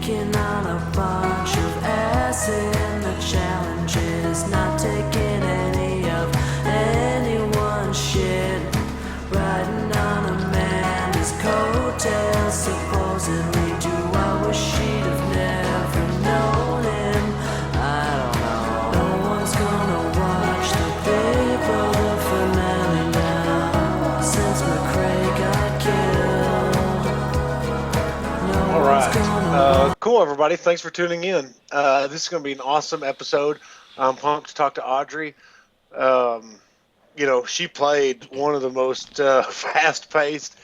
taking on a bunch of ass in the challenge is not taking any of anyone's shit. Riding on a man's coattails, supposedly. Do I wish she'd have never known him? I don't know. No one's gonna watch the Big Brother finale now, since McCrae got killed. No All one's gonna right. Cool, everybody. Thanks for tuning in. This is going to be an awesome episode. I'm pumped to talk to Audrey. She played one of the most fast-paced,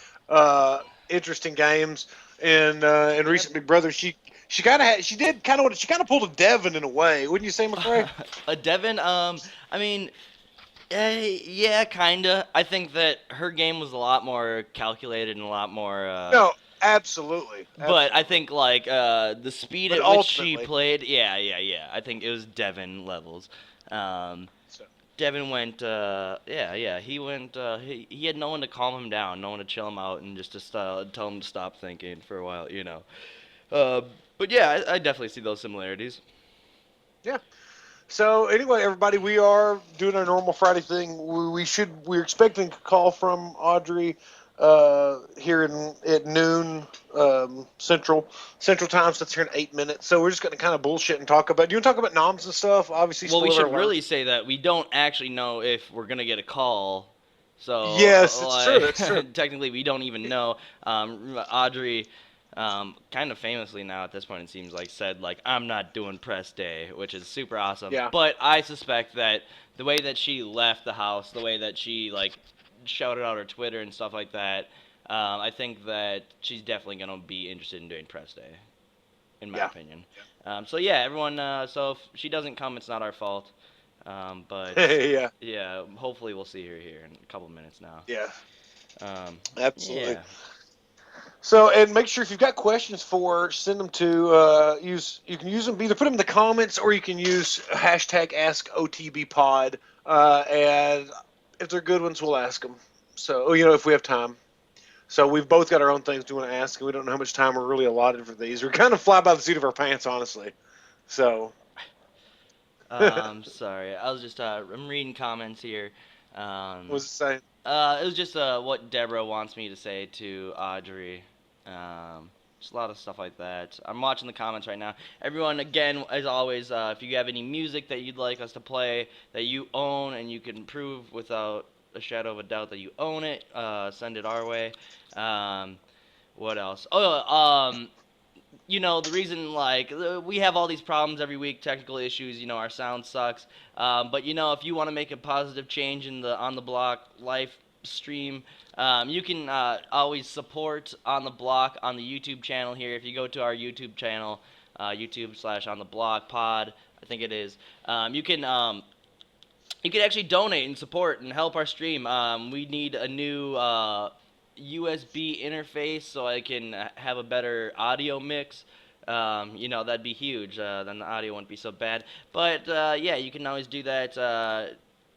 interesting games in recent Big Brother. She kind of pulled a Devin in a way, wouldn't you say, McCrae? A Devin, I mean, yeah, kinda. I think that her game was a lot more calculated and a lot more. No, absolutely. But I think like the speed But at which she ultimately- played, yeah. I think it was Devin levels. Devin went, he went. He had no one to calm him down, no one to chill him out, and just to tell him to stop thinking for a while, But yeah, I definitely see those similarities. Yeah. So anyway, everybody, we are doing our normal Friday thing. We're expecting a call from Audrey here at noon Central Time. So that's here in 8 minutes. So we're just going to kind of bullshit and talk about. Do you want to talk about noms and stuff? Obviously, Well, we spoiler should alert. really say that we don't actually know if we're gonna get a call. So Yes, it's true. It's true. Technically, we don't even know. Audrey, kind of famously now at this point, it seems like said like I'm not doing press day, which is super awesome. Yeah. But I suspect that the way that she left the house, the way that she like shouted out her Twitter and stuff like that, I think that she's definitely gonna be interested in doing press day, in my opinion. So yeah, everyone. So if she doesn't come, it's not our fault. But Yeah. hopefully we'll see her here in a couple minutes now. Yeah. Absolutely. Yeah. So, and make sure if you've got questions for her, send them to you can use them, either put them in the comments or you can use hashtag AskOTBPod. And if they're good ones, we'll ask them. So, if we have time. So we've both got our own things we want to ask, and we don't know how much time we're really allotted for these. We're kind of fly by the seat of our pants, honestly. So. Sorry. I was just I'm reading comments here. What was it saying? It was just what Deborah wants me to say to Audrey. Just a lot of stuff like that. I'm watching the comments right now. Everyone, again, as always, if you have any music that you'd like us to play that you own and you can prove without a shadow of a doubt that you own it, send it our way. What else? The reason, like, we have all these problems every week, technical issues, our sound sucks. But, if you want to make a positive change in the On the Block live stream, you can always support On the Block on the YouTube channel here. If you go to our YouTube channel, YouTube/ontheblockpod, I think it is, you can actually donate and support and help our stream. We need a new USB interface so I can have a better audio mix. That'd be huge. Then the audio wouldn't be so bad. But yeah, you can always do that.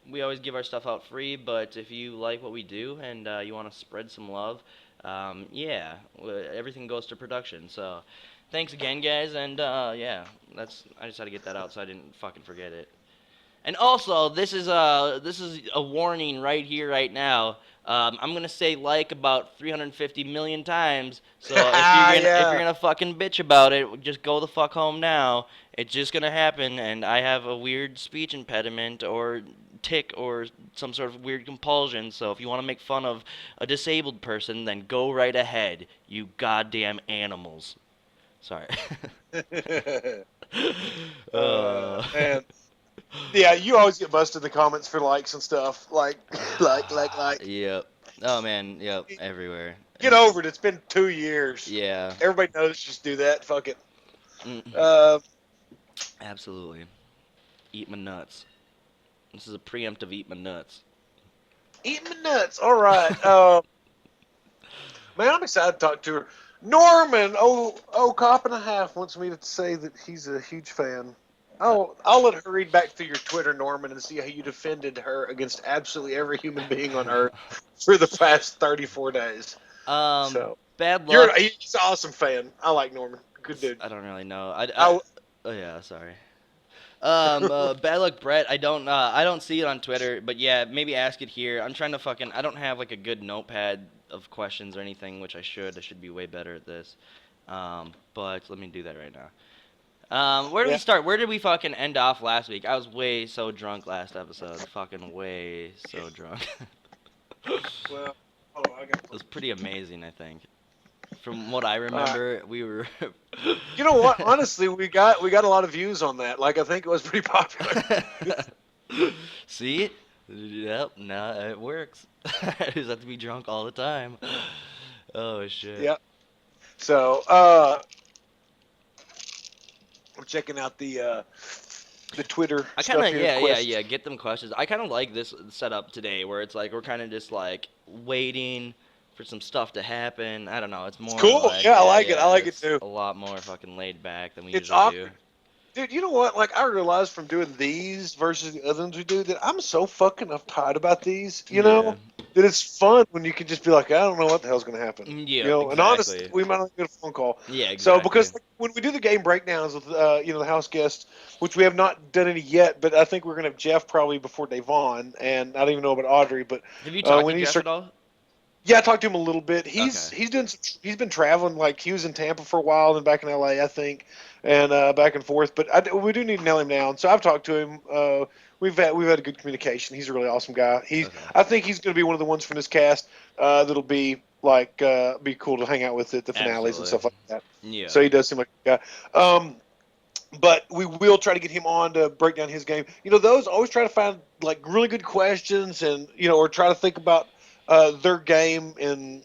We always give our stuff out free, but if you like what we do and you want to spread some love, everything goes to production. So thanks again, guys, and I just had to get that out so I didn't fucking forget it. And also, this is a warning right here, right now. I'm gonna say like about 350 million times. So if you're gonna fucking bitch about it, just go the fuck home now. It's just gonna happen, and I have a weird speech impediment or tic or some sort of weird compulsion. So if you want to make fun of a disabled person, then go right ahead, you goddamn animals. Sorry. Man. Yeah, you always get busted in the comments for likes and stuff. Like. Yep. Oh, man. Yep. Everywhere. Get over it. It's been 2 years. Yeah. Everybody knows. Just do that. Fuck it. Absolutely. Eat my nuts. This is a preemptive eat my nuts. Eat my nuts. All right. Man, I'm excited to talk to her. Norman, cop and a half, wants me to say that he's a huge fan. I'll let her read back through your Twitter, Norman, and see how you defended her against absolutely every human being on Earth for the past 34 days. Bad luck. He's an awesome fan. I like Norman. Good dude. I don't really know. Oh. Oh yeah, sorry. Bad Luck Brett. I don't see it on Twitter, but yeah, maybe ask it here. I'm trying to I don't have like a good notepad of questions or anything, which I should. I should be way better at this. But let me do that right now. Where did we start? Where did we fucking end off last week? I was way so drunk last episode. Fucking way so drunk. Well, It was pretty amazing, I think. From what I remember, we were. You know what? Honestly, we got a lot of views on that. Like, I think it was pretty popular. See? Yep. No, it works. I just have to be drunk all the time. Oh shit. Yep. So, I'm checking out the Twitter. I kind of yeah. Get them questions. I kind of like this setup today, where it's like we're kind of just like waiting for some stuff to happen. I don't know. It's more cool. like, I like it. I like it too. A lot more fucking laid back than we It's usually do. Dude, you know what? Like, I realized from doing these versus the other ones we do that I'm so fucking uptight about these, you know? That it's fun when you can just be like, I don't know what the hell's going to happen. Yeah, you know? exactly. And honestly, we might not get a phone call. Yeah, exactly. So, because when we do the game breakdowns with, the house guests, which we have not done any yet, but I think we're going to have Jeff probably before Davon, and I don't even know about Audrey, but... Have you talked to Jeff at all? Yeah, I talked to him a little bit. He's been traveling. Like, he was in Tampa for a while, then back in LA, I think, and back and forth. But we do need to nail him down. So I've talked to him. We've had a good communication. He's a really awesome guy. I think he's going to be one of the ones from this cast that'll be like be cool to hang out with at the finales and stuff like that. Yeah. So he does seem like a guy. But we will try to get him on to break down his game. You know, those always try to find like really good questions, and or try to think about their game in,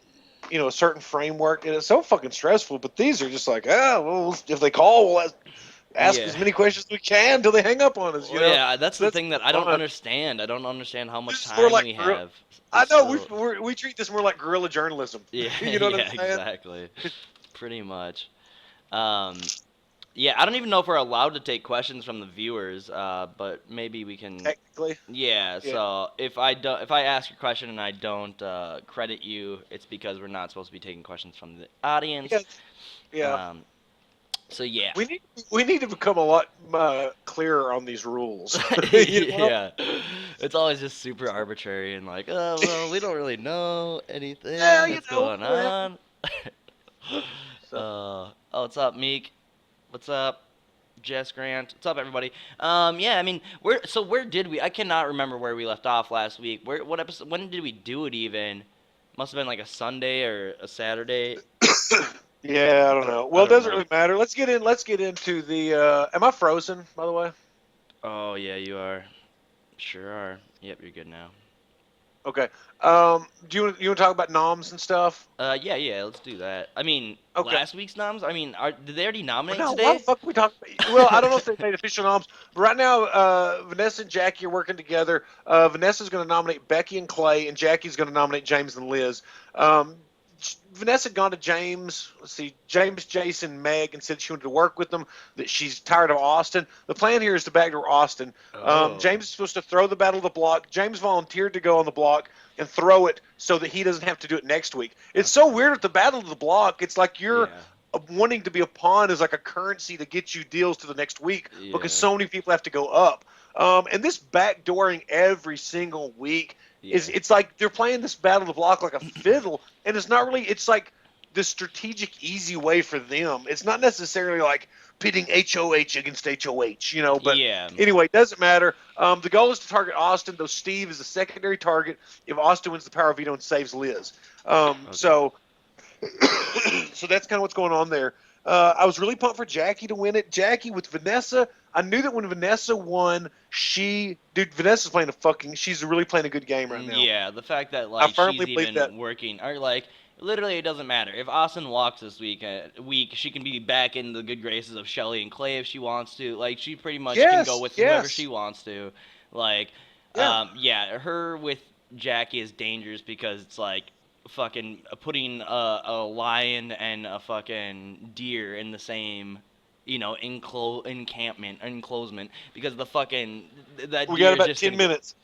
a certain framework, and it's so fucking stressful. But these are just like, if they call, we'll ask as many questions as we can until they hang up on us. Yeah, that's the thing that I don't understand. I don't understand how much time we have. I know we treat this more like guerrilla journalism. Yeah, you know what I'm saying? Exactly. Pretty much. Yeah, I don't even know if we're allowed to take questions from the viewers, but maybe we can. Technically. Yeah. So if I ask a question and I don't credit you, it's because we're not supposed to be taking questions from the audience. Yeah. So yeah. We need to become a lot clearer on these rules. Yeah. It's always just super arbitrary and like, oh well, we don't really know anything that's going on. What's up, Meek? What's up, Jess Grant? What's up, everybody? Yeah, I mean, where did we? I cannot remember where we left off last week. What episode? When did we do it? Even must have been like a Sunday or a Saturday. Yeah, I don't know. Well, it doesn't really matter. Let's get into the. Am I frozen? By the way. Oh yeah, you are. Sure are. Yep, you're good now. Okay. Do you want to talk about noms and stuff? Yeah, let's do that. I mean, last week's noms. I mean, did they already nominate today? What the fuck we talking about? Well, I don't know if they made official noms, but right now, Vanessa and Jackie are working together. Vanessa's going to nominate Becky and Clay, and Jackie's going to nominate James and Liz. Vanessa had gone to James, Jason, Meg, and said she wanted to work with them, that she's tired of Austin. The plan here is to backdoor Austin. James is supposed to throw the Battle of the Block. James volunteered to go on the block and throw it so that he doesn't have to do it next week. It's so weird with the Battle of the Block. It's like you're wanting to be a pawn as like a currency to get you deals to the next week because so many people have to go up. And this backdooring every single week it's like they're playing this Battle of the Block like a fiddle, and it's not really. It's like the strategic, easy way for them. It's not necessarily like pitting HOH against HOH, But anyway, it doesn't matter. The goal is to target Austin, though Steve is a secondary target if Austin wins the power veto and saves Liz. So that's kind of what's going on there. I was really pumped for Jackie to win it. Jackie with Vanessa, I knew that when Vanessa won, Vanessa's playing she's really playing a good game right now. Yeah, the fact that like she's even working, or like literally it doesn't matter. If Austin walks this week, she can be back in the good graces of Shelly and Clay if she wants to. Like she pretty much can go with whoever she wants to. Like, her with Jackie is dangerous because it's like fucking putting a lion and a fucking deer in the same enclosement because the fucking that we got about 10 minutes.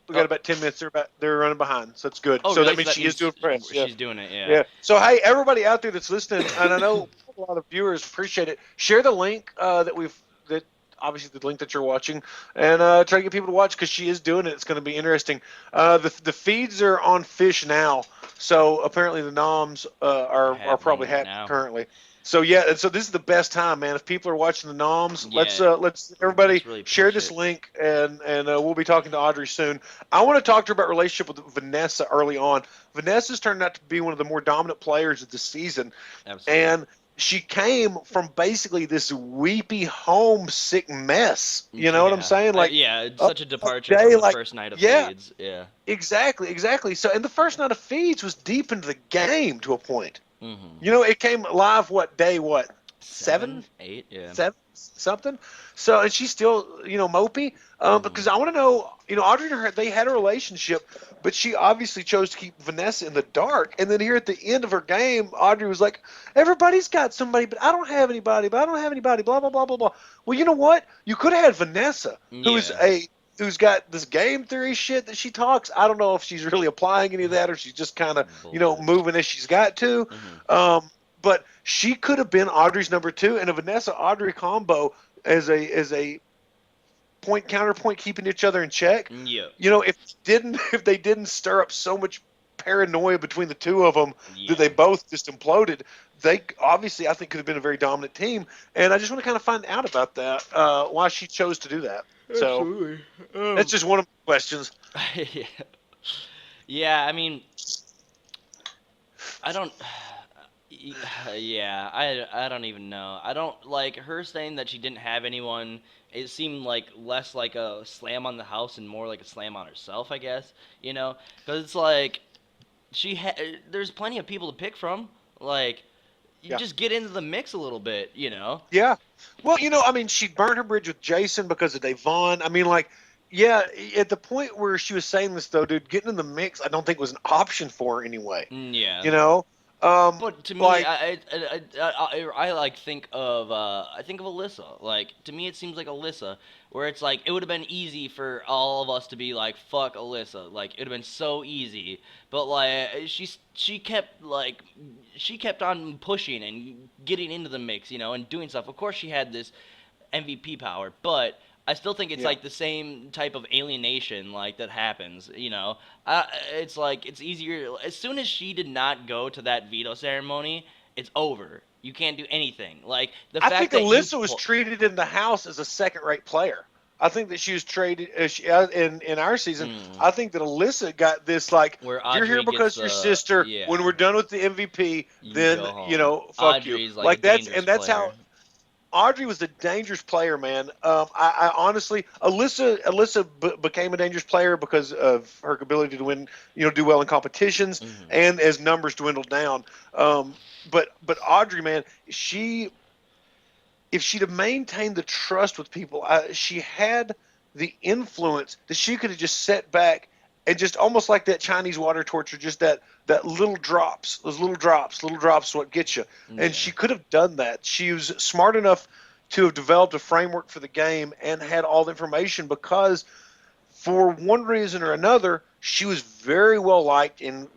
We got about 10 minutes. They're running behind, so it's good. Oh, so really? that means she is doing press. She's doing it. Yeah. So hey, everybody out there that's listening, and I know a lot of viewers. Appreciate it. Share the link that obviously the link that you're watching, and try to get people to watch because she is doing it. It's going to be interesting. The feeds are on Fish now, so apparently the noms are probably Happening right happening now. currently. So yeah, and so this is the best time, man. If people are watching the noms, let's Yeah. everybody Let's really share push this it. link, and we'll be talking to Audrey soon. I want to talk to her about relationship with Vanessa early on. Vanessa's turned out to be one of the more dominant players of the season, Absolutely. and she came from basically this weepy homesick mess. You know what I'm Yeah. saying? Like, Yeah, it's oh, such a departure day, from the like, first night of yeah, Fades. Yeah. exactly. So, and the first night of feeds was deep into the game to a point. Mm-hmm. You know, it came live day what, 7, seven, 8, yeah. seven something. So, and she's still mopey. Mm-hmm. Because I want to know, Audrey and her, they had a relationship, but she obviously chose to keep Vanessa in the dark. And then here at the end of her game, Audrey was like, "Everybody's got somebody, but I don't have anybody. But I don't have anybody. Blah blah blah blah blah." Well, you know what? You could have had Vanessa, Yeah. who's got this game theory shit that she talks. I don't know if she's really applying any of that or she's just kind of Bullshit. moving as she's got to. Mm-hmm. But she could have been Audrey's number two, and a Vanessa Audrey combo as a point counterpoint, keeping each other in check. Yep. If they didn't stir up so much paranoia between the two of them Yeah. that they both just imploded, they obviously I think could have been a very dominant team. And I just want to kind of find out about that, why she chose to do that. So Absolutely. that's just one of my questions. Yeah. Yeah, I mean, I don't. Yeah, I don't even know. I don't like her saying that she didn't have anyone. It seemed like less like a slam on the house and more like a slam on herself, I guess. Because it's like there's plenty of people to pick from. Like, you Yeah. just get into the mix a little bit. Yeah. Well, I mean, she burned her bridge with Jason because of Devon. I mean, like, yeah, at the point where she was saying this, though, dude, getting in the mix, I don't think was an option for her anyway. Yeah. You know? But to me, Like, I like think of Alyssa. Like, to me, it seems like Alyssa, where it's like it would have been easy for all of us to be like, fuck Alyssa. Like, it would have been so easy. But like she kept on pushing and getting into the mix, and doing stuff. Of course, she had this MVP power, but I still think it's Yeah. like the same type of alienation like that happens. It's like it's easier as soon as she did not go to that veto ceremony. It's over. You can't do anything. Like the I fact think that Alyssa was treated in the house as a second-rate player. I think that she was traded in our season. I think that Alyssa got this like, where you're here Audrey gets because your sister. yeah, When we're done with the MVP, you then go home. fuck you. Audrey's like a Like dangerous that's player. how Audrey was a dangerous player, man. I honestly, Alyssa became a dangerous player because of her ability to win, do well in competitions, and as numbers dwindled down. But Audrey, man, if she'd have maintained the trust with people, she had the influence that she could have just sat back and just almost like that Chinese water torture, just that little drops, those little drops what gets you. Yeah. And she could have done that. She was smart enough to have developed a framework for the game and had all the information because for one reason or another, she was very well liked and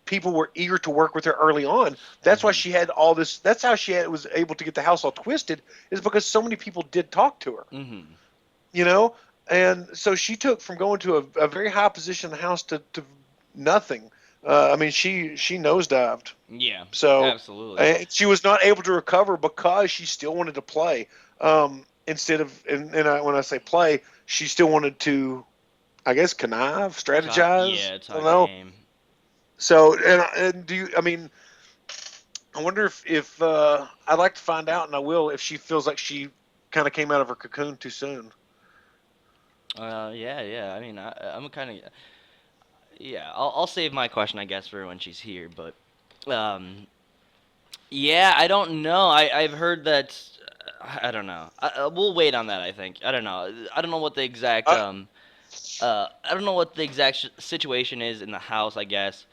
people were eager to work with her early on. That's why she had all this. That's how was able to get the house all twisted, is because so many people did talk to her. And so she took from going to a very high position in the house to nothing. I mean, she nosedived. Yeah. So absolutely. she was not able to recover because she still wanted to play. Instead of, when I say play, she still wanted to, I guess, connive, strategize. Yeah, I don't know. Game. So, and do you? I mean, I wonder if I'd like to find out, and I will, if she feels like she kind of came out of her cocoon too soon. Yeah. I mean, I'm kind of. Yeah, I'll save my question, I guess, for when she's here. But, yeah, I don't know. I've heard that. I don't know. We'll wait on that. I think. I don't know. I don't know what the exact. I don't know what the exact situation is in the house. I guess.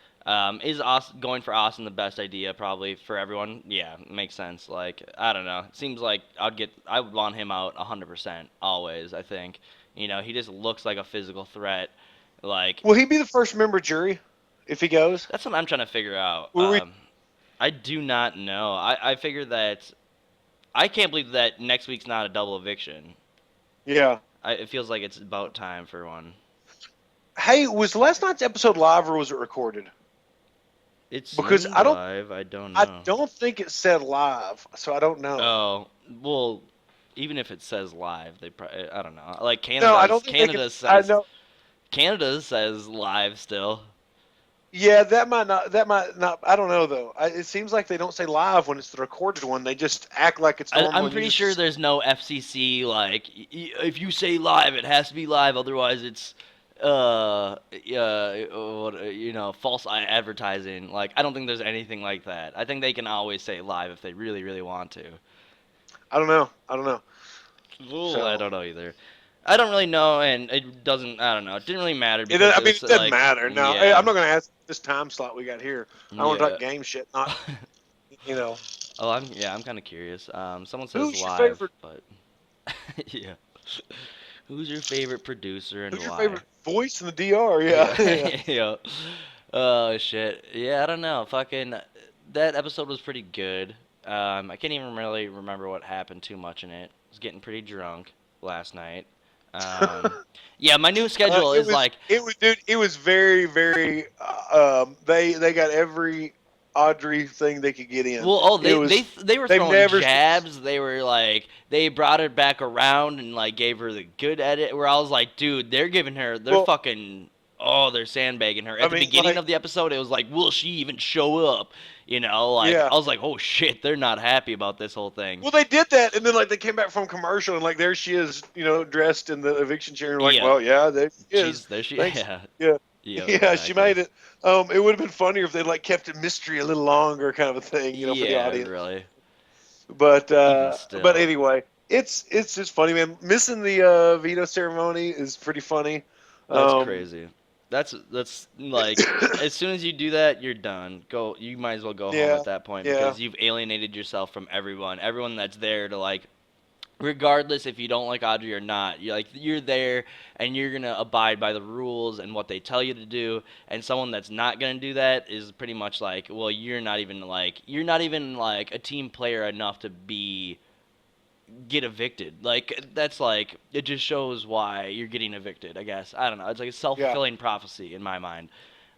Is going for Austin the best idea probably for everyone? Yeah, makes sense. Like, I don't know. It seems like I would want him out 100% always, I think. He just looks like a physical threat. Like, will he be the first member jury if he goes? that's what I'm trying to figure out. Will we- I do not know. I figured that I can't believe that next week's not a double eviction. Yeah. It feels like it's about time for one. Hey, was last night's episode live or was it recorded? It Because seemed I don't, live. I don't I know. don't think it said live, so I don't know. Oh, well, even if it says live, they probably, I don't know. Like No, I don't think they can. I know. Canada says live still. Yeah, that might not. That might not. I don't know though. It seems like they don't say live when it's the recorded one. They just act like it's normal. I'm pretty sure there's no FCC like if you say live, it has to be live. Otherwise, it's false advertising. Like I don't think there's anything like that. I think they can always say live if they really really want to. I don't know. I don't know. So, I don't know either. I don't really know, and it doesn't. I don't know. It didn't really matter. It Because it doesn't like, matter. No, yeah. hey, I'm not going to ask this time slot we got here. I want to Yeah. talk game shit, not you know. Oh, I'm kind of curious. Someone says Who's your live, favorite- but yeah. Who's your favorite producer and Who's your why? favorite voice in the DR? Yeah. Yeah. Oh shit. Yeah, I don't know. Fucking that episode was pretty good. I can't even really remember what happened too much in it. I was getting pretty drunk last night. Yeah, my new schedule is like it was, dude. It was very, very. They got every Audrey thing they could get in. well, they were they've throwing never- jabs. They were like they brought it back around and like gave her the good edit. Where I was like, dude, they're giving her they're sandbagging her. At the beginning of the episode, it was like, will she even show up? You know, like Yeah. I was like, oh shit, they're not happy about this whole thing. Well, they did that, and then like they came back from commercial, and like there she is, dressed in the eviction chair. And like, Yeah. well, yeah, there she is. There she Thanks. yeah. Yeah. Yeah, Yeah, she made it. It would have been funnier if they like kept it mystery a little longer, kind of a thing, for the audience. Really. But Even still. but anyway, it's just funny, man. Missing the veto ceremony is pretty funny. That's crazy. That's like as soon as you do that, you're done. You might as well go home Yeah, at that point yeah. because you've alienated yourself from everyone that's there to like, regardless if you don't like Audrey or not, you're there and you're gonna abide by the rules and what they tell you to do. And someone that's not gonna do that is pretty much like, well, you're not even like a team player enough to get evicted. Like that's like it just shows why you're getting evicted, I guess. I don't know. It's like a self-fulfilling prophecy in my mind.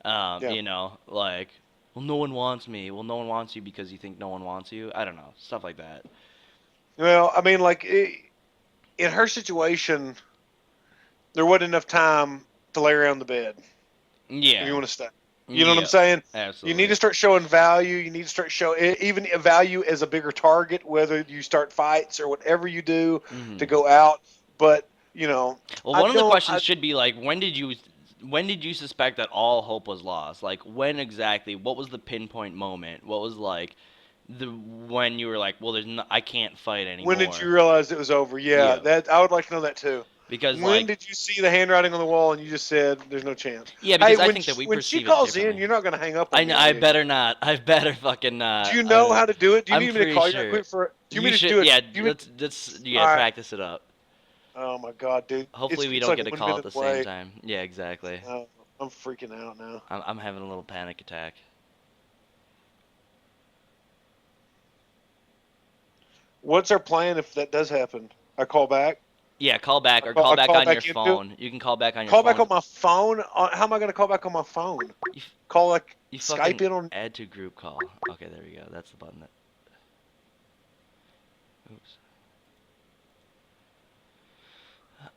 Like, well, no one wants me. Well, no one wants you because you think no one wants you. I don't know. Stuff like that. Well, I mean, like in her situation, there wasn't enough time to lay around the bed. Yeah. If you want to stay. You know what I'm saying? Absolutely. You need to start showing value. You need to start showing even a value as a bigger target, whether you start fights or whatever you do to go out. But well, one of the questions should be like, when did you suspect that all hope was lost? Like, when exactly? What was the pinpoint moment? What was like when you were like, well, I can't fight anymore? When did you realize it was over? Yeah, that I would like to know that too. Because when did you see the handwriting on the wall and you just said there's no chance? Yeah, because I when think that we when perceive she calls it differently. in, you're not going to hang up. On I better not. I better fucking not. Do you know how to do it? Do you I'm need me to call pretty you quick sure. do you mean to do it? Yeah, let's practice it up. Oh my god, dude! Hopefully we it's don't like get a 1 call at minute the away. same time. Yeah, exactly. I'm freaking out now. I'm having a little panic attack. What's our plan if that does happen? I call back. Yeah, call back or I'll call back call on back your into- phone. You can call back on your Call phone. back on my phone. How am I going to call back on my phone? You f- Call like You Skype fucking in on. add to group call. Okay, there we go. That's the button. Oops.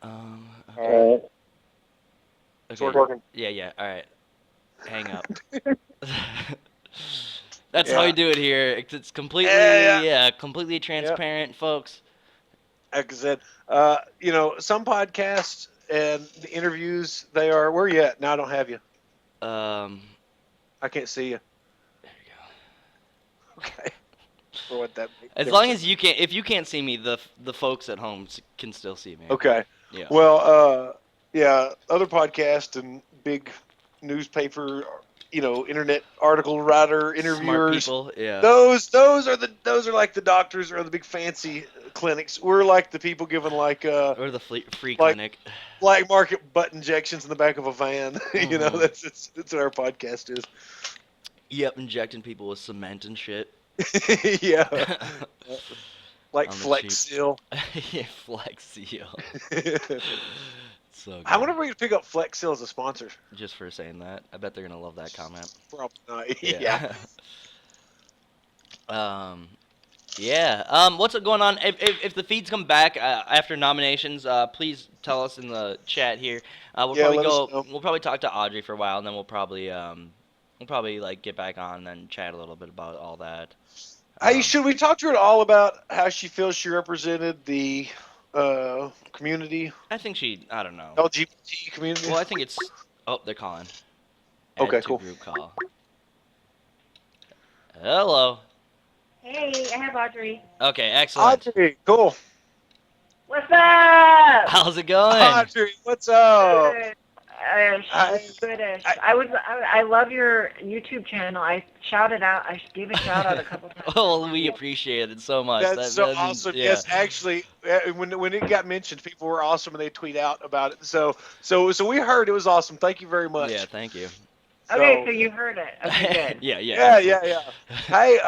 Okay. All right. Okay. It's working. Yeah. All right. Hang up. That's how Yeah. we do it here. It's completely, Yeah. completely transparent, folks. Like I said, some podcasts and the interviews, they are. Where you at? Now I don't have you. I can't see you. There you go. Okay. For what that. As long as if you can't see me, the folks at home can still see me. Okay. Yeah. Well, other podcast and big newspaper, internet article writer, interviewers. Smart people. Yeah. Those are like the doctors or the big fancy clinics. We're like the people giving like Or the free like- clinic. black market butt injections in the back of a van. Mhm. That's what our podcast is. Yep, injecting people with cement and shit. Yeah, like On the Flex cheap. Seal. Yeah, Flex Seal. So I good. wonder if we could pick up Flex Seal as a sponsor. Just for saying that. I bet they're gonna love that comment. Probably not. Yeah. Yeah. um yeah. What's going on? If the feeds come back after nominations, please tell us in the chat here. We'll Yeah, probably let us go know. we'll probably talk to Audrey for a while and then we'll probably like get back on and then chat a little bit about all that. Hey, should we talk to her at all about how she feels she represented the community, I think I don't know. LGBT community? Well, I think it's oh, they're calling. Add Okay, to cool. group call. Hello. Hey, I have Audrey. Okay, excellent. Audrey, cool. What's up? How's it going? Audrey, what's up? Good. I- It's goodish. I love your YouTube channel. I shouted out. I gave a shout out a couple times. Oh, we appreciate it so much. That's so that means- awesome. yeah. Yes, actually, when it got mentioned, people were awesome and they tweet out about it. So we heard it was awesome. Thank you very much. Yeah, thank you. Okay, so you heard it. Okay, good. yeah. Yeah. Hey,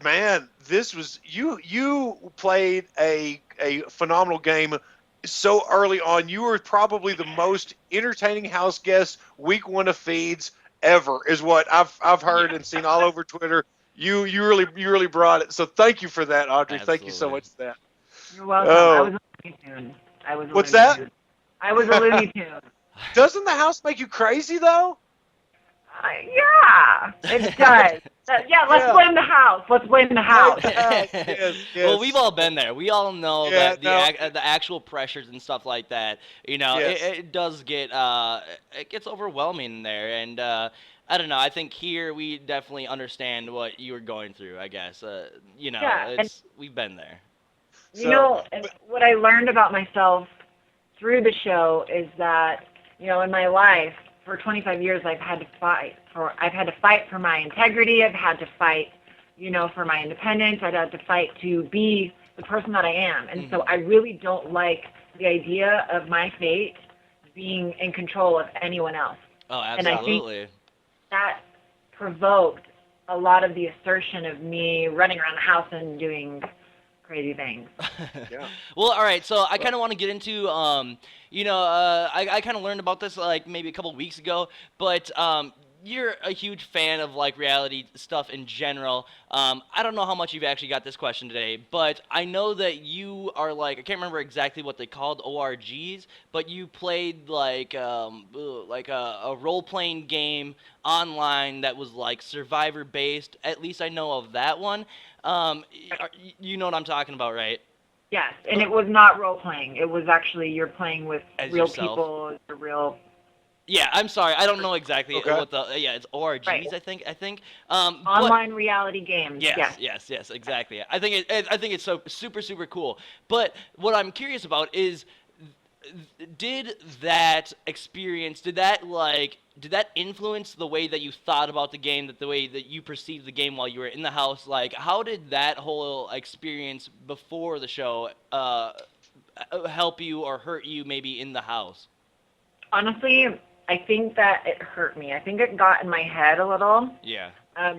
man, this was you played a phenomenal game so early on. You were probably the most entertaining house guest week one of feeds ever, is what I've heard and seen all over Twitter. You really brought it. So thank you for that, Audrey. Thank you so Absolutely. much for that. You're welcome. Oh. I was a Looney Tune. What's that? I was a Looney Tune. Doesn't the house make you crazy though? Yeah, it does. Let's Yeah. blame the house. Let's blame the house. Yes. Well, we've all been there. We all know Yeah, that the actual pressures and stuff like that. You know, Yes. it does get it gets overwhelming there, and I don't know. I think here we definitely understand what you were going through. I guess you know, Yeah, we've been there. You know, and what I learned about myself through the show is that, you know, in my life, for 25 years, I've had to fight for my integrity. I've had to fight, you know, for my independence. I've had to fight to be the person that I am. And so I really don't like the idea of my fate being in control of anyone else. Oh, And I think absolutely. that provoked a lot of the assertion of me running around the house and doing crazy things. Yeah. Well, all right. So I kind of want to get into, you know, I kind of learned about this like maybe a couple weeks ago, but you're a huge fan of like reality stuff in general. I don't know how much you've actually got this question today, but I know that you are like, I can't remember exactly what they called ORGs, but you played like a role-playing game online that was like Survivor based. At least I know of that one. You know what I'm talking about, right? Yes, and it was not role-playing. It was actually you're playing with As real yourself. people, the real... Yeah, I'm sorry. I don't know exactly Okay. what the it's ORGs. Right. I think. Online reality games. Yes, exactly. I think it's so super cool. But what I'm curious about is, did that experience, did that influence the way that you thought about the game, the way that you perceived the game while you were in the house? Like, how did that whole experience before the show help you or hurt you maybe in the house? Honestly, I think that it hurt me. I think it got in my head a little. Yeah.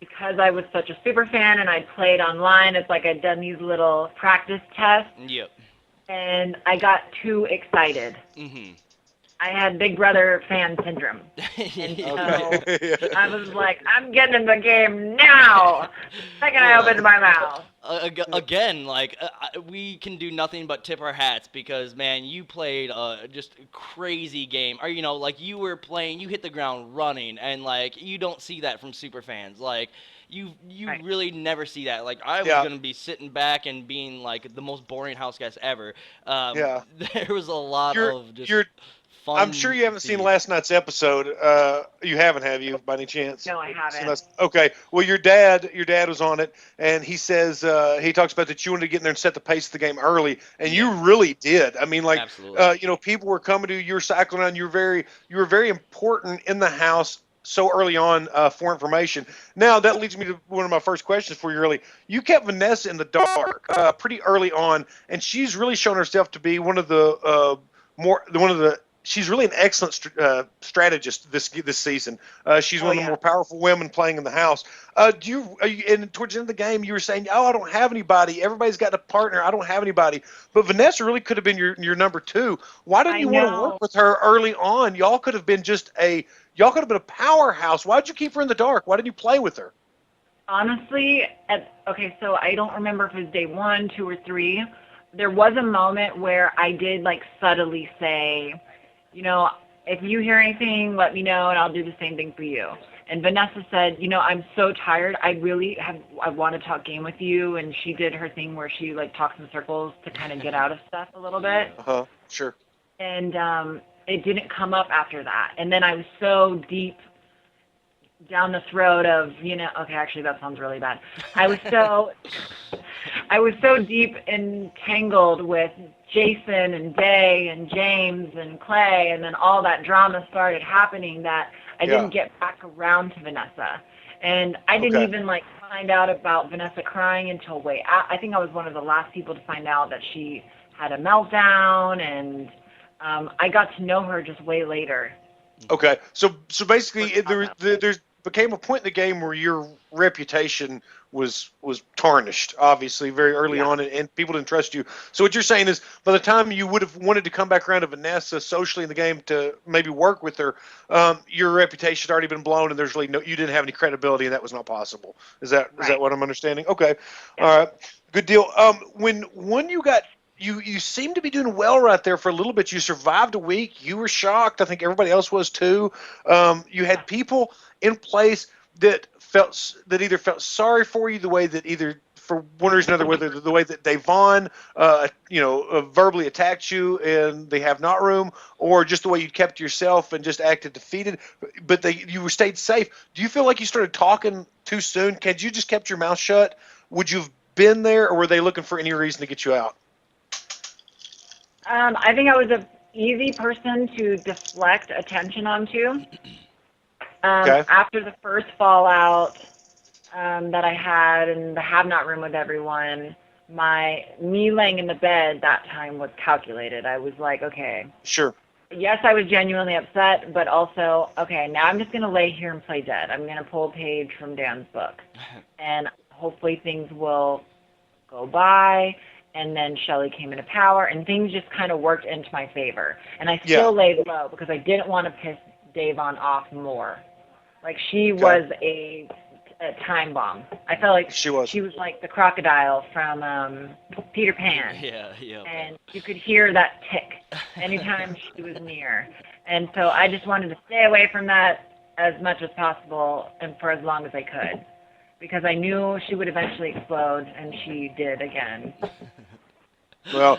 Because I was such a super fan and I'd played online. It's like I'd done these little practice tests. Yep. And I got too excited. Mm-hmm. I had Big Brother fan syndrome. And so Okay. I was like, I'm getting in the game now. The second I opened my mouth. Again, like we can do nothing but tip our hats because man, you played just a crazy game. Or you know, like you were playing, you hit the ground running, and like you don't see that from super fans. Like you Right. really never see that. Like I was Yeah. gonna be sitting back and being like the most boring house guest ever. Yeah. There was a lot of just fun. I'm sure you haven't seen scenes. last night's episode. You haven't, have you, by any chance? No, I haven't. So okay. Well, your dad was on it, and he says he talks about that you wanted to get in there and set the pace of the game early, and you really did. I mean, like, Absolutely. you know, people were coming to you, you were cycling around. You were very important in the house so early on for information. Now that leads me to one of my first questions for you. Really, you kept Vanessa in the dark pretty early on, and she's really shown herself to be one of the she's really an excellent strategist this season. She's one of the more powerful women playing in the house. And towards the end of the game, you were saying, "Oh, I don't have anybody. Everybody's got a partner. I don't have anybody." But Vanessa really could have been your number 2. Why didn't you want to work with her early on? Y'all could have been a powerhouse. Why'd you keep her in the dark? Why didn't you play with her? Honestly, so I don't remember if it was day 1, 2, or 3. There was a moment where I did like subtly say, if you hear anything, let me know, and I'll do the same thing for you. And Vanessa said, I'm so tired. I want to talk game with you. And she did her thing where she like talks in circles to kind of get out of stuff a little bit. Sure. And it didn't come up after that. And then I was so deep down the throat of, okay, actually that sounds really bad. I was so deep entangled with Jason and Day and James and Clay, and then all that drama started happening that I didn't get back around to Vanessa. And I didn't even find out about Vanessa crying until I think I was one of the last people to find out that she had a meltdown, and I got to know her just way later. Okay, so basically there's became a point in the game where your reputation was tarnished, obviously, very early on, and people didn't trust you. So what you're saying is, by the time you would have wanted to come back around to Vanessa socially in the game to maybe work with her, your reputation had already been blown, and there's really you didn't have any credibility, and that was not possible. Is that what I'm understanding? Okay, all right, good deal. When you got. You seem to be doing well right there for a little bit. You survived a week. You were shocked. I think everybody else was too. You had people in place that either felt sorry for you, the way that either for one reason or another, whether the way that Davon, verbally attacked you in the have not room, or just the way you kept yourself and just acted defeated, but you stayed safe. Do you feel like you started talking too soon? Had you just kept your mouth shut, would you have been there, or were they looking for any reason to get you out? I think I was an easy person to deflect attention onto. After the first fallout that I had in the have-not room with everyone, me laying in the bed that time was calculated. I was like, okay. Sure. Yes, I was genuinely upset, but also, okay, now I'm just going to lay here and play dead. I'm going to pull a page from Dan's book. And hopefully things will go by. And then Shelley came into power, and things just kind of worked into my favor. And I still laid low because I didn't want to piss Davon off more. Like, she was a time bomb. I felt like she was like the crocodile from Peter Pan. Yeah. And you could hear that tick anytime she was near. And so I just wanted to stay away from that as much as possible and for as long as I could, because I knew she would eventually explode, and she did again. Well,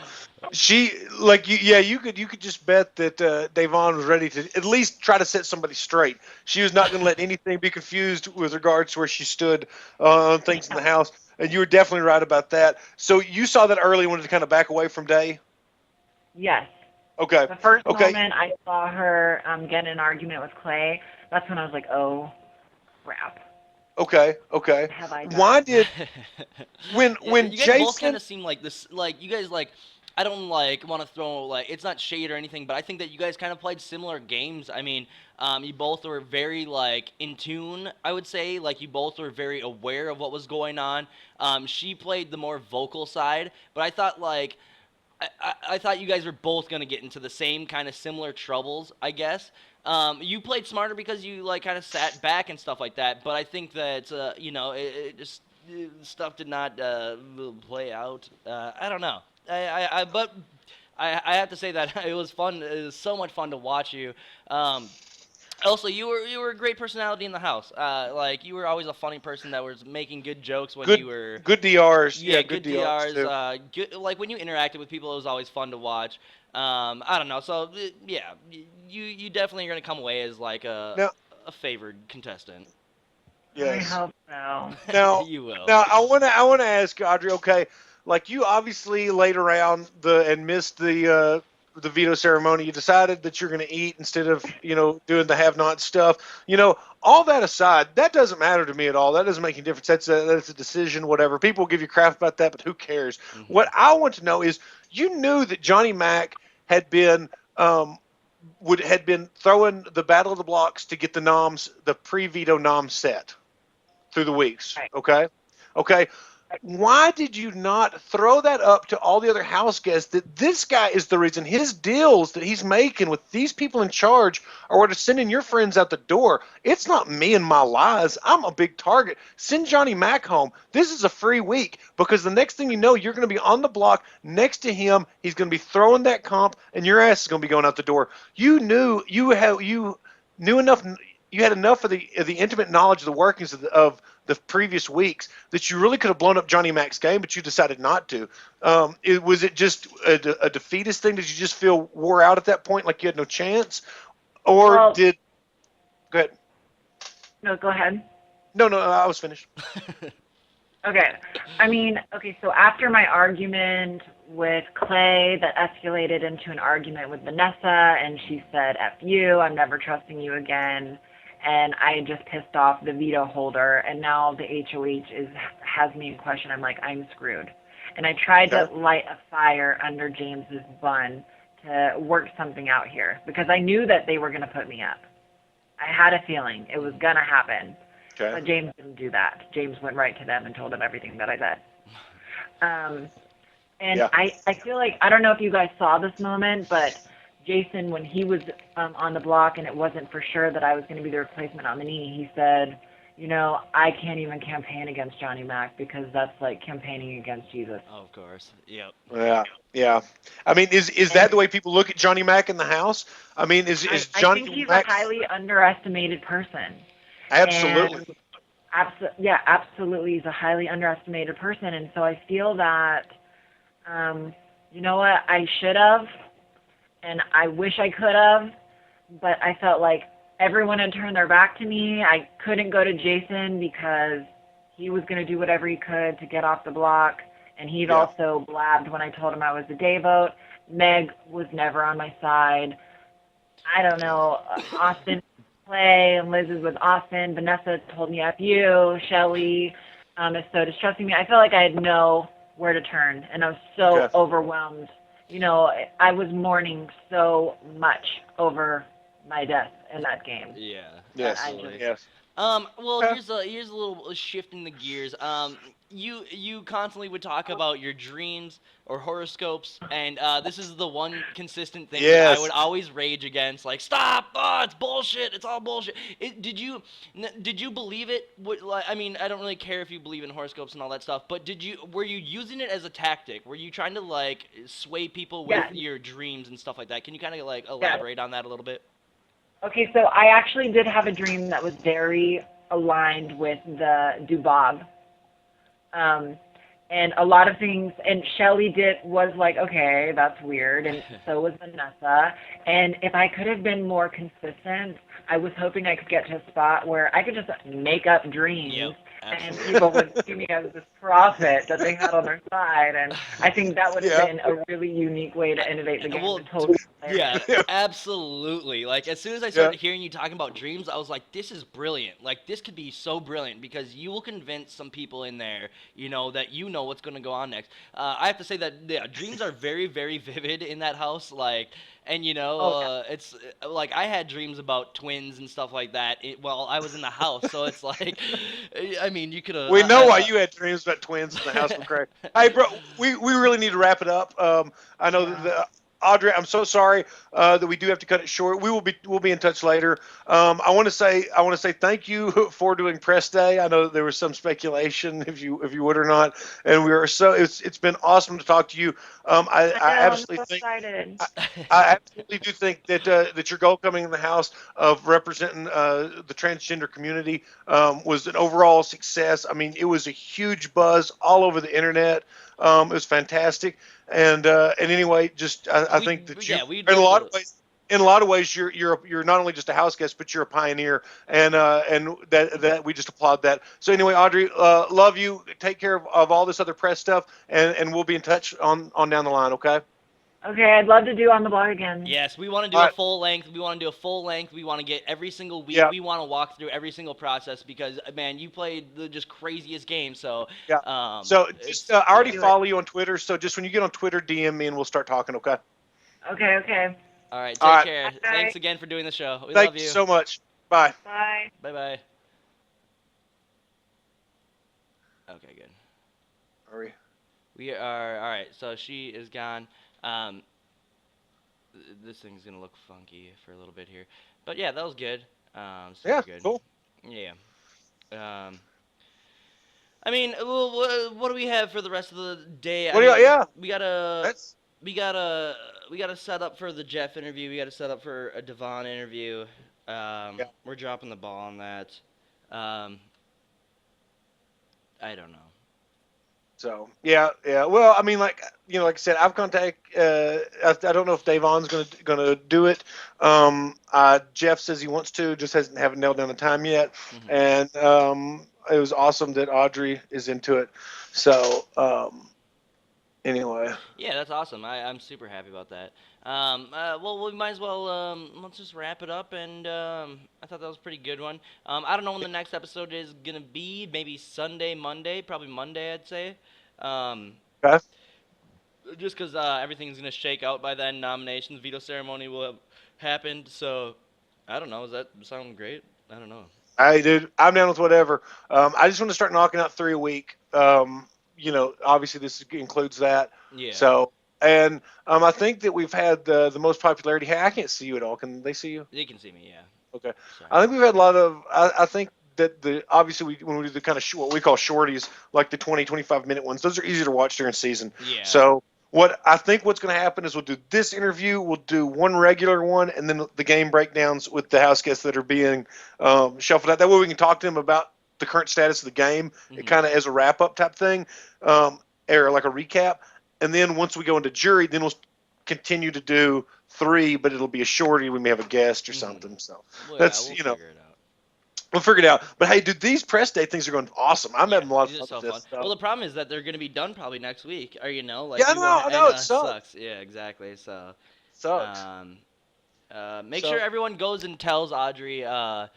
you could just bet that Davon was ready to at least try to set somebody straight. She was not going to let anything be confused with regards to where she stood on things in the house, and you were definitely right about that. So you saw that early and wanted to kind of back away from Day? Yes. Okay. The first moment I saw her get in an argument with Clay, that's when I was like, oh, crap. Okay. Have I done? Why did when you guys Jason both kind of seem like this, like you guys I don't want to throw it's not shade or anything, but I think that you guys kind of played similar games. I mean, you both were very in tune, I would say. Like, you both were very aware of what was going on. She played the more vocal side, but I thought I thought you guys were both going to get into the same kind of similar troubles, I guess. You played smarter because you kind of sat back and stuff like that. But I think that it just stuff did not play out. I don't know. But I have to say that it was fun. It was so much fun to watch you. Also, you were a great personality in the house. You were always a funny person that was making good jokes when you were good DRs. Yeah, good DRs. too. Good, when you interacted with people, it was always fun to watch. I don't know. So yeah, you definitely are gonna come away as a favored contestant. Yes. I hope so. Now you will. Now I wanna ask Audrey. Okay, you obviously laid around and missed the veto ceremony. You decided that you're going to eat instead of, doing the have-not stuff. All that aside, that doesn't matter to me at all. That doesn't make any difference. That's a decision, whatever. People will give you crap about that, but who cares? Mm-hmm. What I want to know is, you knew that Johnny Mac had been had been throwing the Battle of the Blocks to get the pre-veto nom set through the weeks. Right. Okay. Why did you not throw that up to all the other house guests that this guy is the reason his deals that he's making with these people in charge are what are sending your friends out the door? It's not me and my lies. I'm a big target. Send Johnny Mac home. This is a free week because the next thing you know, you're going to be on the block next to him. He's going to be throwing that comp and your ass is going to be going out the door. You knew enough. You had enough of the intimate knowledge of the workings of the previous weeks that you really could have blown up Johnny Mac's game, but you decided not to. Was it just a defeatist thing? Did you just feel wore out at that point, like you had no chance, or did? Go ahead. No, go ahead. No, I was finished. Okay. So after my argument with Clay that escalated into an argument with Vanessa, and she said, F you, I'm never trusting you again, and I just pissed off the veto holder, and now the HOH has me in question. I'm like, I'm screwed. And I tried to light a fire under James's bun to work something out here, because I knew that they were going to put me up. I had a feeling it was going to happen. Okay. But James didn't do that. James went right to them and told them everything that I said. I feel like, I don't know if you guys saw this moment, but Jason, when he was on the block and it wasn't for sure that I was going to be the replacement nominee, he said, I can't even campaign against Johnny Mac because that's like campaigning against Jesus. Oh, of course. Yep. Yeah. I mean, is that the way people look at Johnny Mac in the house? I mean, is Johnny I think he's Mac a highly underestimated person. Absolutely. Absolutely, he's a highly underestimated person, and so I feel that, you know what, I should have, and I wish I could have, but I felt like everyone had turned their back to me. I couldn't go to Jason because he was going to do whatever he could to get off the block, and he'd also blabbed when I told him I was the day vote. Meg was never on my side. I don't know, Austin, Clay, and Liz is with Austin. Vanessa told me F you. Shelly is so distrusting me. I felt like I had nowhere to turn, and I was so overwhelmed. I was mourning so much over my death in that game. Yeah. Yes. Well, here's a little shift in the gears. You constantly would talk about your dreams or horoscopes, and this is the one consistent thing that I would always rage against. Like, stop! Oh, it's bullshit. It's all bullshit. Did you believe it? I mean, I don't really care if you believe in horoscopes and all that stuff, but were you using it as a tactic? Were you trying to like sway people with your dreams and stuff like that? Can you kind of like elaborate on that a little bit? Okay, so I actually did have a dream that was very aligned with the Dubog. And a lot of things, and Shelly was like, okay, that's weird, and so was Vanessa. And if I could have been more consistent, I was hoping I could get to a spot where I could just make up dreams, and people would see me as this prophet that they had on their side. And I think that would have been a really unique way to innovate the game. Well, absolutely. Like, as soon as I started hearing you talking about dreams, I was like, this is brilliant. Like, this could be so brilliant because you will convince some people in there, that what's going to go on next. I have to say that dreams are very, very vivid in that house. Like, and it's like I had dreams about twins and stuff like that while I was in the house. So it's like, I mean, you could have. We know why you had dreams about twins in the house, McCrae. Hey, bro, we really need to wrap it up. I know that Audrey, I'm so sorry that we do have to cut it short. We'll be in touch later. I want to say thank you for doing press day. I know that there was some speculation if you would or not, and we are so it's been awesome to talk to you. I absolutely do think that your goal coming in the house of representing the transgender community was an overall success. I mean, it was a huge buzz all over the internet. It was fantastic. And anyway, I think that in a lot of ways, you're not only just a house guest, but you're a pioneer, and that we just applaud that. So anyway, Audrey, love you. Take care of all this other press stuff, and we'll be in touch on down the line. Okay. Okay, I'd love to do On the Block again. Yes, we want to do a full length. We want to get every single week. We want to walk through every single process because, man, you played the just craziest game. So I already follow you on Twitter. So just when you get on Twitter, DM me and we'll start talking. Okay. Okay. All right, All take right. care. Bye. Thanks again for doing the show. We Thank love you you. so much. Bye. Bye. Bye-bye. Okay, good. Are we? We are all right. So she is gone. Um, this thing's gonna look funky for a little bit here, but yeah, that was good. Super Yeah. good. Cool. Yeah. Um, I mean, what do we have for the rest of the day? I What do you? mean, Yeah. we gotta, That's. we gotta, we gotta set up for the Jeff interview. We gotta set up for a Devon interview. Yeah. We're dropping the ball on that. Um, I don't know. So yeah. Well, I mean, like like I said, I've contacted. I don't know if Davon's gonna do it. Jeff says he wants to, just haven't nailed down the time yet. Mhm. And it was awesome that Audrey is into it. So anyway. Yeah, that's awesome. I'm super happy about that. Well, we might as well let's just wrap it up. And I thought that was a pretty good one. I don't know when the next episode is gonna be. Maybe Sunday, Monday, probably Monday, I'd say. Um, Okay. just because everything's gonna shake out by then. Nominations, veto ceremony will have happened. So I don't know. Does that sound great? I don't know. Hey, dude, I'm down with whatever. I just want to start knocking out 3 a week. Obviously this includes that. Yeah. So, and I think that we've had the most popularity. Hey, I can't see you at all. Can they see you? They can see me. Yeah. Okay. Sorry. I think we've had a lot of. I think that when we do the kind of what we call shorties, like the 20-25 minute ones, those are easier to watch during season. Yeah. So what's going to happen is we'll do this interview, we'll do one regular one, and then the game breakdowns with the house guests that are being shuffled out. That way we can talk to them about the current status of the game, kind of as a wrap up type thing, or like a recap. And then once we go into jury, then we'll continue to do 3, but it'll be a shorty. We may have a guest or something. So Well, that's we'll you know. figure it out. We'll figure it out. But hey, dude, these press day things are going awesome. I'm having a lot of These fun are so with this fun. stuff. Well, the problem is that they're going to be done probably next week, or like Yeah, I we won't know, I know, it it sucks. Yeah, exactly. So, Sucks. make So- sure everyone goes and tells Audrey on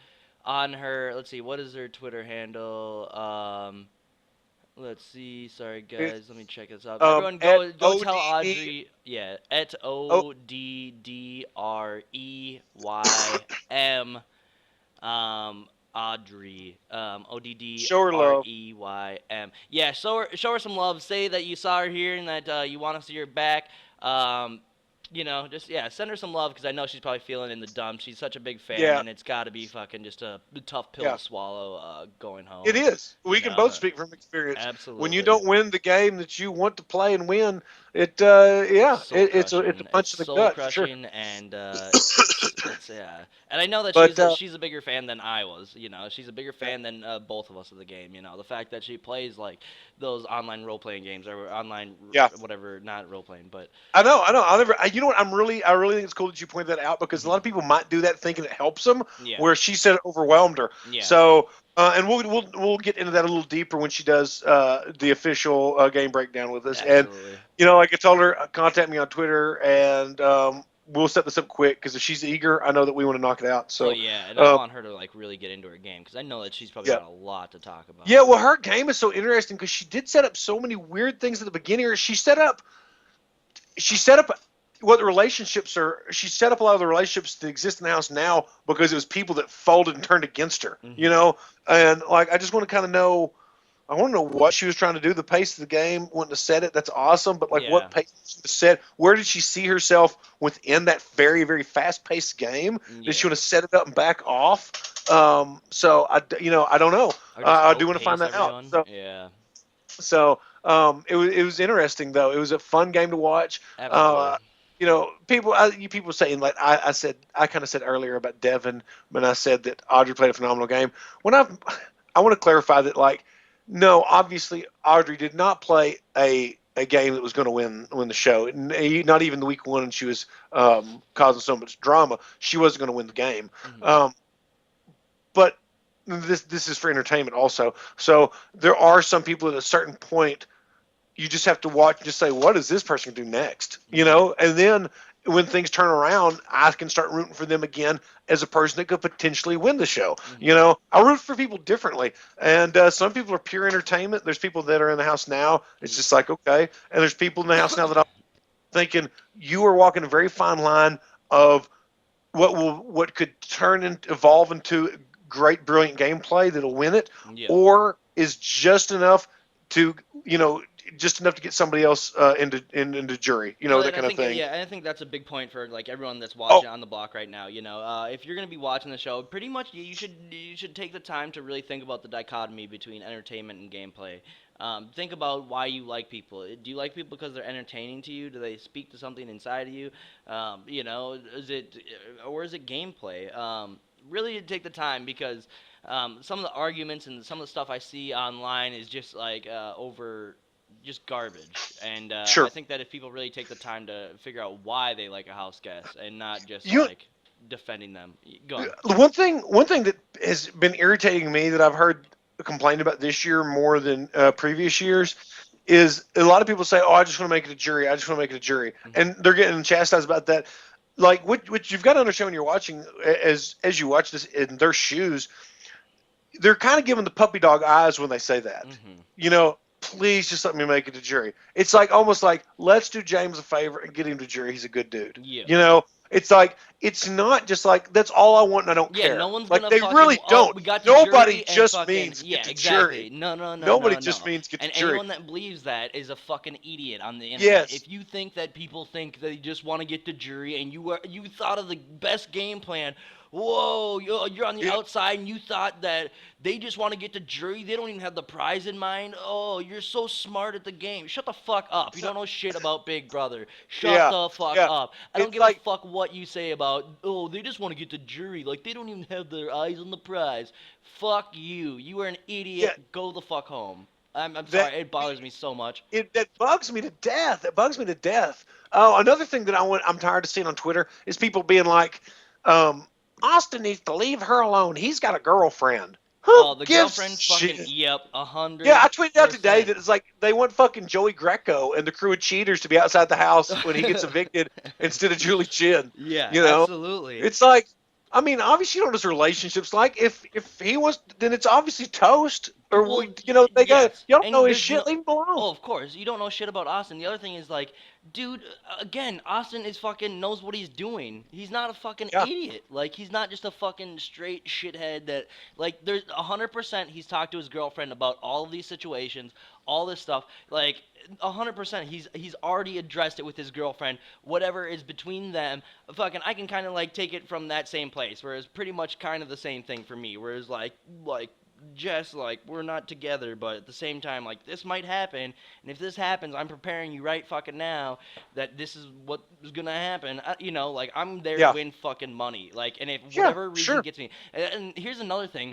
her. Let's see, what is her Twitter handle? Let's see. Sorry, guys. Let me check this out. Everyone go at go tell ODD Audrey. Yeah, at ODDREYM. Audrey. Show her love. ODDREYM. Yeah, show her some love. Say that you saw her here and that you want to see her back. Just send her some love because I know she's probably feeling in the dumps. She's such a big fan, Yeah. and it's got to be fucking just a tough pill Yeah. to swallow going home. It is. We You can know, both speak from experience. Absolutely. When you don't win the game that you want to play and win, it's a punch in the soul gut for sure. crushing, and it's and I know that But, she's a bigger fan than I was. She's a bigger fan than both of us of the game. The fact that she plays like those online role playing games or online whatever, not role playing, but I know. You know what? I really think it's cool that you pointed that out because a lot of people might do that thinking it helps them. Yeah. Where she said it overwhelmed her. Yeah. So, and we'll get into that a little deeper when she does the official game breakdown with us. Absolutely. And like I told her, contact me on Twitter, and we'll set this up quick because if she's eager, I know that we want to knock it out. So. And I want her to like really get into her game because I know that she's probably got a lot to talk about. Yeah. Well, her game is so interesting because she did set up so many weird things at the beginning. She set up what the relationships are. She set up a lot of the relationships that exist in the house now because it was people that folded and turned against her. And like I just want to kind of know. I want to know what she was trying to do. The pace of the game, wanting to set it. That's awesome. But like, what pace did she set? Where did she see herself within that very, very fast-paced game? Did she want to set it up and back off? So I don't know. I do want to find that out. So, yeah. So it was interesting though. It was a fun game to watch. Absolutely. People saying like I kind of said earlier about Devin when I said that Audrey played a phenomenal game. I want to clarify that like. No, obviously Audrey did not play a game that was going to win the show. Not even the week 1, and she was causing so much drama. She wasn't going to win the game. Mm-hmm. But this is for entertainment also. So there are some people at a certain point you just have to watch and just say, what is this person going to do next? And then when things turn around, I can start rooting for them again as a person that could potentially win the show. Mm-hmm. I root for people differently. And some people are pure entertainment. There's people that are in the house now. It's just like, okay. And there's people in the house now that I'm thinking you are walking a very fine line of what could evolve into great, brilliant gameplay that'll win it, Yeah. or is just enough to get somebody else into jury, Well, that and kind of thing. Yeah, and I think that's a big point for like everyone that's watching on the block right now. If you're gonna be watching the show, pretty much you should take the time to really think about the dichotomy between entertainment and gameplay. Think about why you like people. Do you like people because they're entertaining to you? Do they speak to something inside of you? Is it or is it gameplay? Really take the time because some of the arguments and some of the stuff I see online is just like just garbage. And Sure. I think that if people really take the time to figure out why they like a house guest and not just defending them. Go on. One thing that has been irritating me that I've heard complained about this year more than previous years is a lot of people say, "Oh, I just want to make it a jury. I just want to make it a jury," and they're getting chastised about that. Like, what you've got to understand when you're watching, as you watch this in their shoes, they're kind of giving the puppy dog eyes when they say that. Please just let me make it a jury. It's like almost like, let's do James a favor and get him to jury. He's a good dude. Yeah. It's like, it's not just like, that's all I want and I don't care. No one's like, gonna they fucking, really don't. We got Nobody jury just and fucking, means get to exactly. jury. No. Nobody just means get to and jury. anyone that believes that is a fucking idiot on the internet. Yes. If you think that people think they just want to get to jury and you thought of the best game plan, whoa, you're on the outside and you thought that they just want to get to jury, they don't even have the prize in mind. Oh, you're so smart at the game. Shut the fuck up. You don't know shit about Big Brother. Shut the fuck up. I don't give a fuck what you say about, oh, they just want to get to jury. Like, they don't even have their eyes on the prize. Fuck you. You are an idiot. Yeah. Go the fuck home. I'm sorry. It bothers me so much. That bugs me to death. It bugs me to death. Oh, another thing that I'm tired of seeing on Twitter is people being like, Austin needs to leave her alone. He's got a girlfriend. Oh, the girlfriend fucking, yep, 100%. Yeah, I tweeted out today that it's like they want fucking Joey Greco and the crew of cheaters to be outside the house when he gets evicted instead of Julie Chen. Yeah, absolutely. It's like, I mean, obviously you know what his relationship's like. If he wants, then it's obviously toast. Or, you don't know his shit, leave him alone. Oh, of course. You don't know shit about Austin. The other thing is, like, dude, again, Austin is fucking knows what he's doing. He's not a fucking idiot. Like, he's not just a fucking straight shithead that, like, there's 100% he's talked to his girlfriend about all of these situations, all this stuff. Like, 100% he's already addressed it with his girlfriend. Whatever is between them, fucking, I can kind of, like, take it from that same place, where it's pretty much kind of the same thing for me, whereas, like, just like we're not together, but at the same time, like, this might happen, and if this happens, I'm preparing you right fucking now that this is what is gonna happen. Like, I'm there to win fucking money. Like, and if whatever reason gets me, and here's another thing.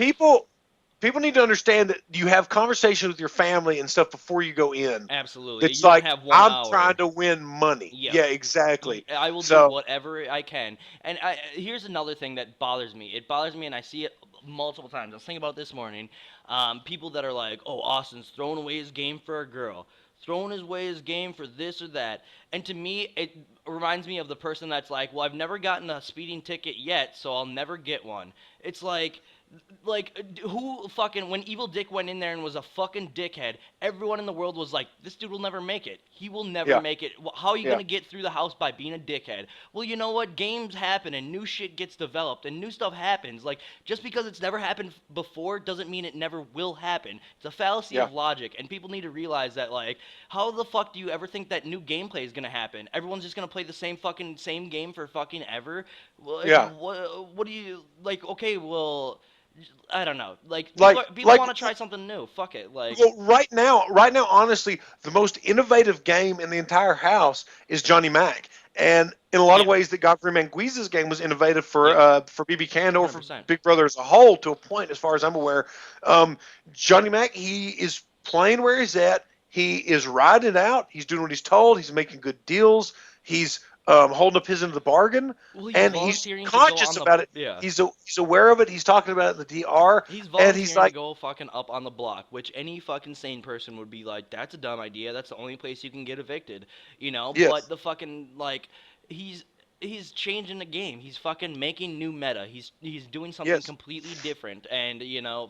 People need to understand that you have conversations with your family and stuff before you go in. Absolutely. It's you like, have 1 hour. I'm trying to win money. Yeah, exactly. I will do whatever I can. And here's another thing that bothers me. It bothers me, and I see it multiple times. I was thinking about this morning. People that are like, oh, Austin's throwing away his game for a girl. Throwing away his game for this or that. And to me, it reminds me of the person that's like, well, I've never gotten a speeding ticket yet, so I'll never get one. It's like, who fucking, when Evil Dick went in there and was a fucking dickhead, everyone in the world was like, this dude will never make it. He will never make it. How are you going to get through the house by being a dickhead? Well, you know what? Games happen and new shit gets developed and new stuff happens. Like, just because it's never happened before doesn't mean it never will happen. It's a fallacy of logic, and people need to realize that, like, how the fuck do you ever think that new gameplay is going to happen? Everyone's just going to play the same game for fucking ever? Well, what do you, like, okay, well, I don't know. Like, people want to try something new. Fuck it. Like, well, right now, honestly, the most innovative game in the entire house is Johnny Mac. And in a lot of ways, that Godfrey Manguiz's game was innovative for BB Can or for Big Brother as a whole, to a point, as far as I'm aware. Johnny Mac, he is playing where he's at. He is riding it out. He's doing what he's told. He's making good deals. He's holding up his end of the bargain, and he's conscious about it. Yeah. He's aware of it. He's talking about it in the DR. He's volunteering and he's like, to go fucking up on the block, which any fucking sane person would be like, that's a dumb idea. That's the only place you can get evicted, Yes. But the fucking, like, he's changing the game. He's fucking making new meta. He's doing something completely different. And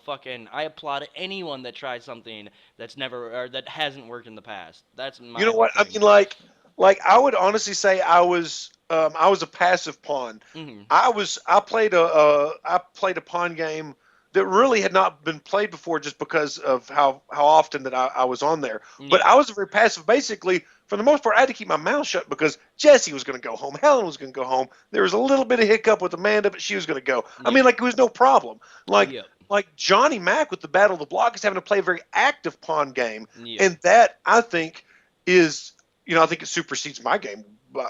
fucking, I applaud anyone that tries something that's never or that hasn't worked in the past. That's my. You know what? I mean, like I would honestly say I was I was a passive pawn. Mm-hmm. I played a pawn game that really had not been played before, just because of how often that I was on there. But Yeah. I was very passive. Basically, for the most part, I had to keep my mouth shut because Jesse was going to go home. Helen was going to go home. There was a little bit of hiccup with Amanda, but she was going to go. I mean, Yep. like, it was no problem. Yep. Like Johnny Mack with the Battle of the Block is having to play a very active pawn game, Yep. and that, I think, is, I think it supersedes my game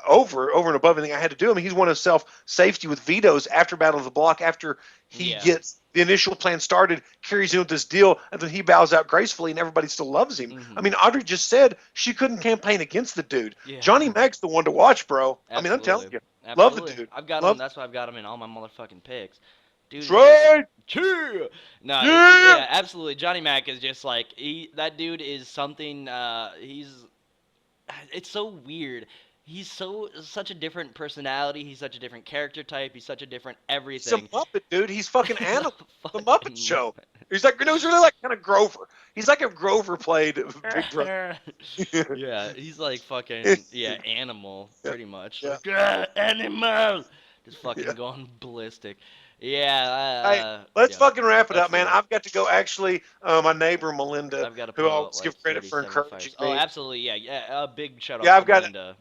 over and above anything I had to do. I mean, he's won himself safety with vetoes after Battle of the Block, after he Yeah. gets the initial plan started, carries in with this deal, and then he bows out gracefully, and everybody still loves him. Mhm. I mean, Audrey just said she couldn't campaign against the dude. Yeah. Johnny Mack's the one to watch, bro. I mean, I'm telling Absolutely. you, love the Absolutely. dude. I've got him. Love. That's why I've got him in all my motherfucking picks. Dude is Right. Cheer! No, Yeah. yeah, absolutely. Johnny Mack is just like that dude is something. It's so weird. He's such a different personality. He's such a different character type. He's such a different He's a everything. Muppet, dude. He's fucking He's a animal. The fucking Muppet Show. Muppet. He's like, he's really like kind of Grover. He's like if Grover played Big Brother. Yeah, he's like fucking animal, Yeah, pretty much. yeah. Like, animal, just fucking Yeah. going ballistic. Yeah. Hey, let's yeah. fucking wrap it Let's up, man. do it. I've got to go. Actually, my neighbor Melinda, I've got to who pull I out always like give credit for 37 encouraging fires. Oh, me. absolutely, yeah. A big shout out Yeah, to I've got. Melinda.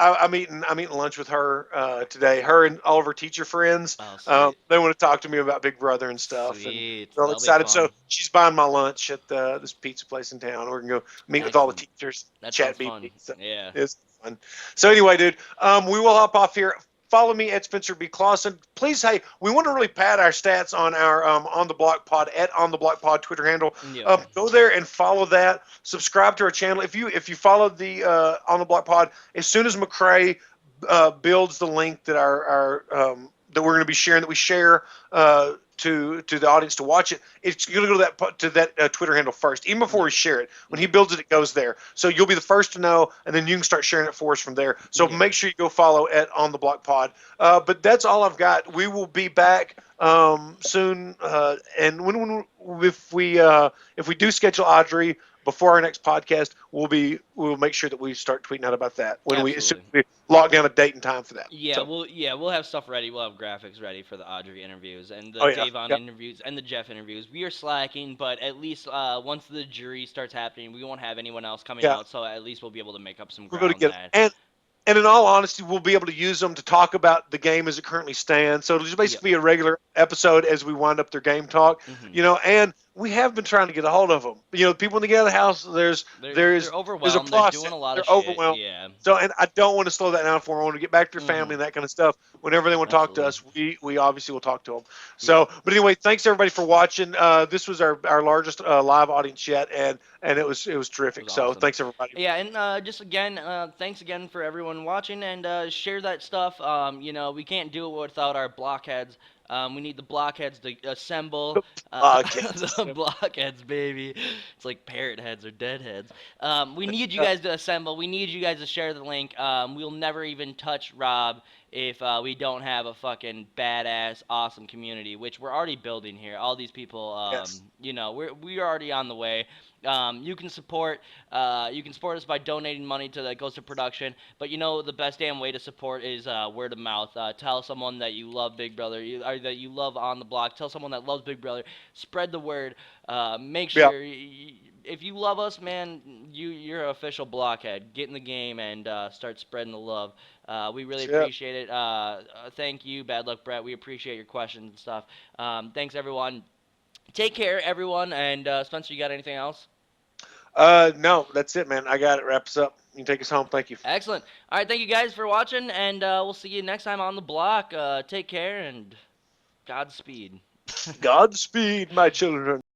I'm eating lunch with her today. Her and all of her teacher friends. Oh, sweet. They want to talk to me about Big Brother and stuff, and Sweet. they're all That'll be excited. So fun. she's buying my lunch at this pizza place in town. We're gonna go meet with all the Excellent. teachers, That chat sounds fun. BP. So Yeah. it's fun. So anyway, dude, we will hop off here. Follow me at Spencer B. Clausen. Please, hey, we want to really pad our stats on our On the Block Pod at On the Block Pod Twitter handle. Yeah. Go there and follow that. Subscribe to our channel. If you follow the On the Block Pod, as soon as McCrae builds the link that our that we're going to be sharing, that we share to the audience to watch it, it's going to go to that Twitter handle first, even before we share it. When he builds it, it goes there. So you'll be the first to know, and then you can start sharing it for us from there. So Yeah. make sure you go follow at On the Block Pod. But that's all I've got. We will be back soon, and if we do schedule Audrey before our next podcast, we'll make sure that we start tweeting out about that as soon as we lock down a date and time for that. Yeah, So, we'll have stuff ready. We'll have graphics ready for the Audrey interviews and the Oh, yeah. Davon Yep. interviews and the Jeff interviews. We are slacking, but at least once the jury starts happening, we won't have anyone else coming Yeah. out. So at least we'll be able to make up some we'll ground. go to get and in all honesty, we'll be able to use them to talk about the game as it currently stands. So it'll just basically be a regular episode as we wind up their game talk. Mhm. And we have been trying to get a hold of them. People when they get out of the house, there's They're overwhelmed. there's a process. They're doing a lot They're of shit. overwhelmed. Yeah. So, and I don't want to slow that down for them. I want to get back to their family and that kind of stuff. Whenever they want to talk to us, we obviously will talk to them. So, but anyway, thanks everybody for watching. This was our largest live audience yet, and it was terrific. It was so awesome. thanks everybody. Yeah, and just again, thanks again for everyone watching, and share that stuff. We can't do it without our blockheads. We need the blockheads to assemble. The blockheads, baby. It's like parrot heads or dead heads. We need you guys to assemble. We need you guys to share the link. We'll never even touch Rob if we don't have a fucking badass, awesome community, which we're already building here. All these people, Yes. we're already on the way. You can support us by donating money that goes to production. But the best damn way to support is word of mouth. Tell someone that you love Big Brother, or that you love On the Block. Tell someone that loves Big Brother. Spread the word. Make sure if you love us, man, you're an official blockhead. Get in the game and start spreading the love. We really appreciate it. Thank you, Bad Luck Brett. We appreciate your questions and stuff. Thanks, everyone. Take care, everyone. And Spencer, you got anything else? No, that's it, man. I got it. Wraps up. You can take us home. Thank you. Excellent. All right, thank you guys for watching, and we'll see you next time on the block. Take care and Godspeed. Godspeed, my children.